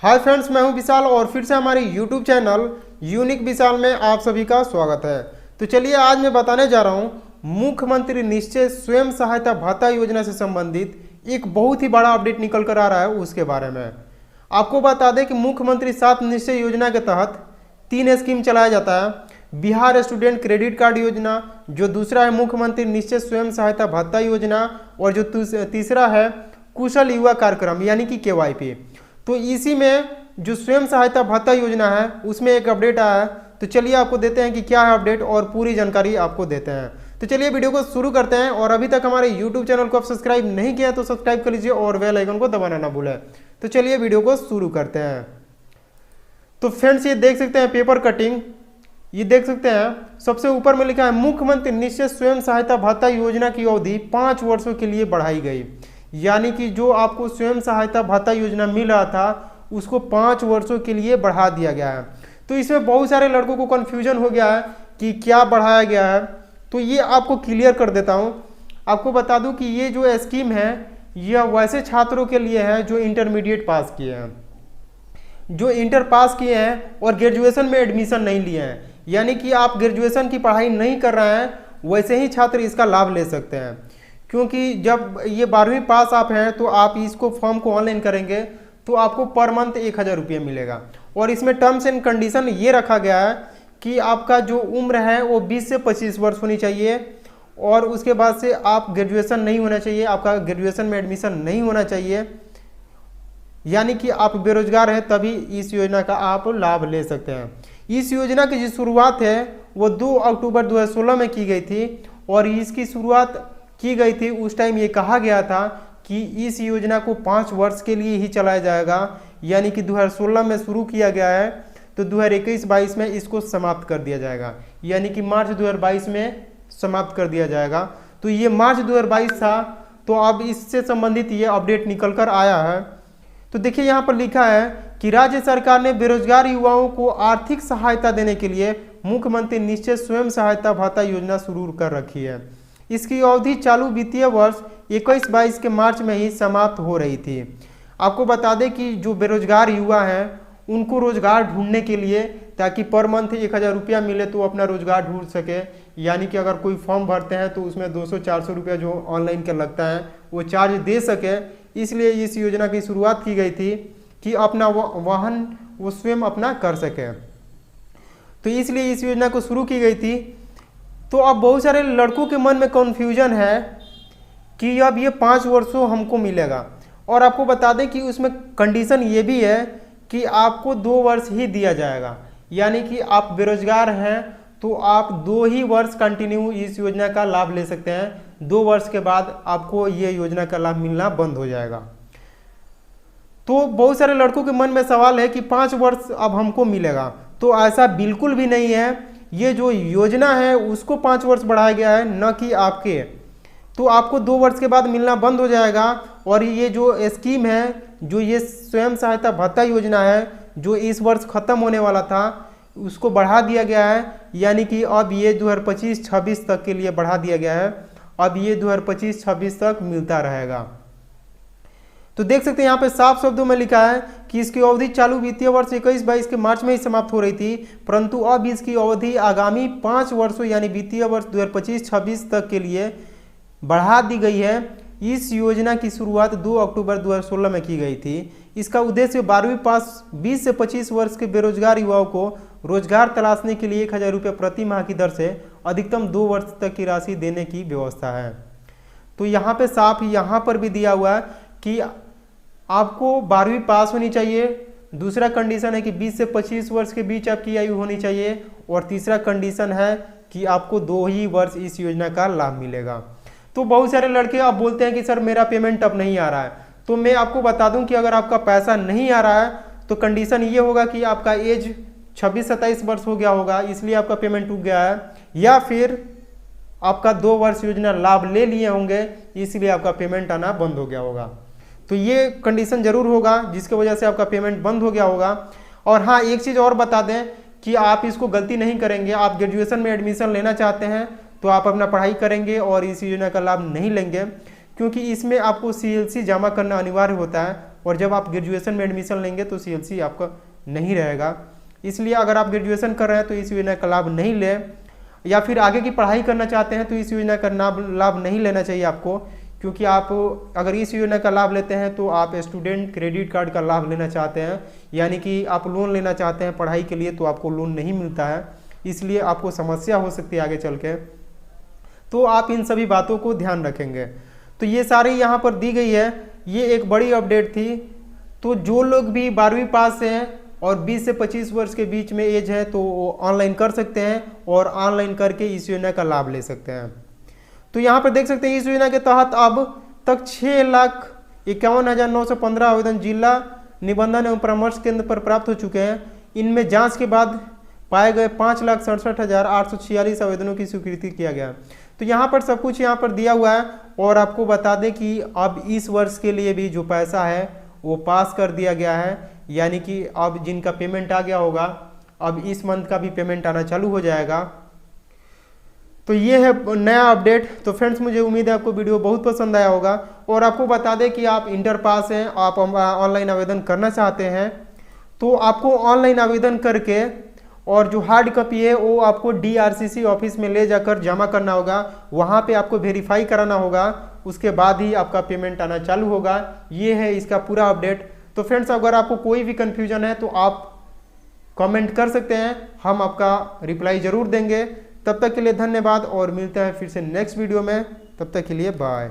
Hi friends, मैं हूं विशाल और फिर से हमारे यूट्यूब चैनल यूनिक विशाल में आप सभी का स्वागत है। तो चलिए आज मैं बताने जा रहा हूं मुख्यमंत्री निश्चय स्वयं सहायता भत्ता योजना से संबंधित एक बहुत ही बड़ा अपडेट निकल कर आ रहा है उसके बारे में। आपको बता दें कि मुख्यमंत्री 7 निश्चय योजना के तहत 3 स्कीम चलाया जाता है। बिहार स्टूडेंट क्रेडिट कार्ड योजना, जो दूसरा है मुख्यमंत्री निश्चय स्वयं सहायता भत्ता योजना, और जो तीसरा है कुशल युवा कार्यक्रम यानी कि KYP। तो इसी में जो स्वयं सहायता भत्ता योजना है उसमें एक अपडेट आया है। तो चलिए आपको देते हैं कि क्या है अपडेट और पूरी जानकारी आपको देते हैं। तो चलिए वीडियो को शुरू करते हैं, और अभी तक हमारे YouTube चैनल को आप सब्सक्राइब नहीं किया तो सब्सक्राइब कर लीजिए और बेल आइकन को दबाना ना भूलें। तो चलिए वीडियो को शुरू करते हैं। तो फ्रेंड्स, ये देख सकते हैं पेपर कटिंग, ये देख सकते हैं सबसे ऊपर में लिखा है मुख्यमंत्री निश्चय स्वयं सहायता भत्ता योजना की अवधि 5 वर्षों के लिए बढ़ाई गई। यानी कि जो आपको स्वयं सहायता भत्ता योजना मिल रहा था उसको 5 वर्षों के लिए बढ़ा दिया गया है। तो इसमें बहुत सारे लड़कों को कन्फ्यूजन हो गया है कि क्या बढ़ाया गया है, तो ये आपको क्लियर कर देता हूँ। आपको बता दूं कि ये जो स्कीम है यह वैसे छात्रों के लिए है जो इंटरमीडिएट पास किए हैं, जो इंटर पास किए हैं और ग्रेजुएशन में एडमिशन नहीं लिए हैं। यानी कि आप ग्रेजुएशन की पढ़ाई नहीं कर रहे हैं, वैसे ही छात्र इसका लाभ ले सकते हैं। क्योंकि जब ये 12वीं पास आप हैं तो आप इसको फॉर्म को ऑनलाइन करेंगे तो आपको पर मंथ 1000 रुपये मिलेगा। और इसमें टर्म्स एंड कंडीशन ये रखा गया है कि आपका जो उम्र है वो 20 से 25 वर्ष होनी चाहिए, और उसके बाद से आप ग्रेजुएशन नहीं होना चाहिए, आपका ग्रेजुएशन में एडमिशन नहीं होना चाहिए। यानी कि आप बेरोजगार हैं तभी इस योजना का आप लाभ ले सकते हैं। इस योजना की जो शुरुआत है वो 2 अक्टूबर 2016 में की गई थी, और इसकी शुरुआत की गई थी उस टाइम ये कहा गया था कि इस योजना को 5 वर्ष के लिए ही चलाया जाएगा। यानी कि 2016 में शुरू किया गया है तो 2021-22 में इसको समाप्त कर दिया जाएगा, यानी कि मार्च 2022 में समाप्त कर दिया जाएगा। तो ये मार्च 2022 था, तो अब इससे संबंधित ये अपडेट निकल कर आया है। तो देखिए यहाँ पर लिखा है कि राज्य सरकार ने बेरोजगार युवाओं को आर्थिक सहायता देने के लिए मुख्यमंत्री निश्चय स्वयं सहायता भत्ता योजना शुरू कर रखी है। इसकी अवधि चालू वित्तीय वर्ष 21-22 के मार्च में ही समाप्त हो रही थी। आपको बता दें कि जो बेरोजगार युवा हैं उनको रोजगार ढूंढने के लिए, ताकि पर मंथ 1000 रुपया मिले तो अपना रोजगार ढूंढ सके। यानी कि अगर कोई फॉर्म भरते हैं तो उसमें 200-400 रुपया जो ऑनलाइन का लगता है वो चार्ज दे सके, इसलिए इस योजना की शुरुआत की गई थी कि अपना वाहन वो स्वयं अपना कर सके। तो इसलिए इस योजना को शुरू की गई थी। तो अब बहुत सारे लड़कों के मन में कन्फ्यूजन है कि अब ये 5 वर्षों हमको मिलेगा, और आपको बता दें कि उसमें कंडीशन ये भी है कि आपको 2 वर्ष ही दिया जाएगा। यानी कि आप बेरोजगार हैं तो आप 2 ही वर्ष कंटिन्यू इस योजना का लाभ ले सकते हैं। 2 वर्ष के बाद आपको ये योजना का लाभ मिलना बंद हो जाएगा। तो बहुत सारे लड़कों के मन में सवाल है कि 5 वर्ष अब हमको मिलेगा, तो ऐसा बिल्कुल भी नहीं है। ये जो योजना है उसको 5 वर्ष बढ़ाया गया है, न कि आपके। तो आपको 2 वर्ष के बाद मिलना बंद हो जाएगा। और ये जो स्कीम है, जो ये स्वयं सहायता भत्ता योजना है, जो इस वर्ष खत्म होने वाला था उसको बढ़ा दिया गया है। यानी कि अब ये 2025-26 तक के लिए बढ़ा दिया गया है। अब ये 2025-26 तक मिलता रहेगा। तो देख सकते हैं यहाँ पे साफ शब्दों में लिखा है कि इसकी अवधि चालू वित्तीय वर्ष 21-22 के मार्च में ही समाप्त हो रही थी, परंतु अब इसकी अवधि आगामी 5 वर्षों यानी वित्तीय वर्ष 2025-26 तक के लिए बढ़ा दी गई है। इस योजना की शुरुआत 2 अक्टूबर 2016 में की गई थी। इसका उद्देश्य 12वीं पास 20 से 25 वर्ष के बेरोजगार युवाओं को रोजगार तलाशने के लिए 1000 रुपये प्रति माह की दर से अधिकतम 2 वर्ष तक की राशि देने की व्यवस्था है। तो यहाँ पे साफ यहाँ पर भी दिया हुआ है कि आपको 12वीं पास होनी चाहिए। दूसरा कंडीशन है कि 20 से 25 वर्ष के बीच आपकी आयु होनी चाहिए, और तीसरा कंडीशन है कि आपको 2 ही वर्ष इस योजना का लाभ मिलेगा। तो बहुत सारे लड़के अब बोलते हैं कि सर मेरा पेमेंट अब नहीं आ रहा है। तो मैं आपको बता दूं कि अगर आपका पैसा नहीं आ रहा है तो कंडीशन ये होगा कि आपका एज 26-27 वर्ष हो गया होगा, इसलिए आपका पेमेंट रुक गया है, या फिर आपका 2 वर्ष योजना लाभ ले लिए होंगे इसलिए आपका पेमेंट आना बंद हो गया होगा। तो ये कंडीशन जरूर होगा जिसकी वजह से आपका पेमेंट बंद हो गया होगा। और हाँ, एक चीज़ और बता दें कि आप इसको गलती नहीं करेंगे। आप ग्रेजुएशन में एडमिशन लेना चाहते हैं तो आप अपना पढ़ाई करेंगे और इस योजना का लाभ नहीं लेंगे, क्योंकि इसमें आपको CLC जमा करना अनिवार्य होता है। और जब आप ग्रेजुएशन में एडमिशन लेंगे तो CLC आपका नहीं रहेगा। इसलिए अगर आप ग्रेजुएशन कर रहे हैं तो इस योजना का लाभ नहीं लें, या फिर आगे की पढ़ाई करना चाहते हैं तो इस योजना का लाभ नहीं लेना चाहिए आपको, क्योंकि आप अगर इस योजना का लाभ लेते हैं तो आप स्टूडेंट क्रेडिट कार्ड का लाभ लेना चाहते हैं, यानी कि आप लोन लेना चाहते हैं पढ़ाई के लिए तो आपको लोन नहीं मिलता है, इसलिए आपको समस्या हो सकती है आगे चल के। तो आप इन सभी बातों को ध्यान रखेंगे। तो ये सारी यहाँ पर दी गई है, ये एक बड़ी अपडेट थी। तो जो लोग भी 12वीं पास हैं और 20 से 25 वर्ष के बीच में एज है तो वो ऑनलाइन कर सकते हैं और ऑनलाइन करके इस योजना का लाभ ले सकते हैं। तो यहाँ पर देख सकते हैं इस योजना के तहत अब तक 6,51,915 आवेदन जिला निबंधन एवं परामर्श केंद्र पर प्राप्त हो चुके हैं। इनमें जांच के बाद पाए गए 5,67,846 आवेदनों की स्वीकृति किया गया। तो यहाँ पर सब कुछ यहाँ पर दिया हुआ है। और आपको बता दें कि अब इस वर्ष के लिए भी जो पैसा है वो पास कर दिया गया है, यानी कि अब जिनका पेमेंट आ गया होगा अब इस मंथ का भी पेमेंट आना चालू हो जाएगा। तो ये है नया अपडेट। तो फ्रेंड्स, मुझे उम्मीद है आपको वीडियो बहुत पसंद आया होगा। और आपको बता दें कि आप इंटर पास हैं, आप ऑनलाइन आवेदन करना चाहते हैं तो आपको ऑनलाइन आवेदन करके और जो हार्ड कॉपी है वो आपको DRCC ऑफिस में ले जाकर जमा करना होगा, वहाँ पे आपको वेरीफाई कराना होगा, उसके बाद ही आपका पेमेंट आना चालू होगा। ये है इसका पूरा अपडेट। तो फ्रेंड्स, अगर आपको कोई भी कन्फ्यूजन है तो आप कमेंट कर सकते हैं, हम आपका रिप्लाई जरूर देंगे। तब तक के लिए धन्यवाद और मिलते हैं फिर से नेक्स्ट वीडियो में। तब तक के लिए बाय।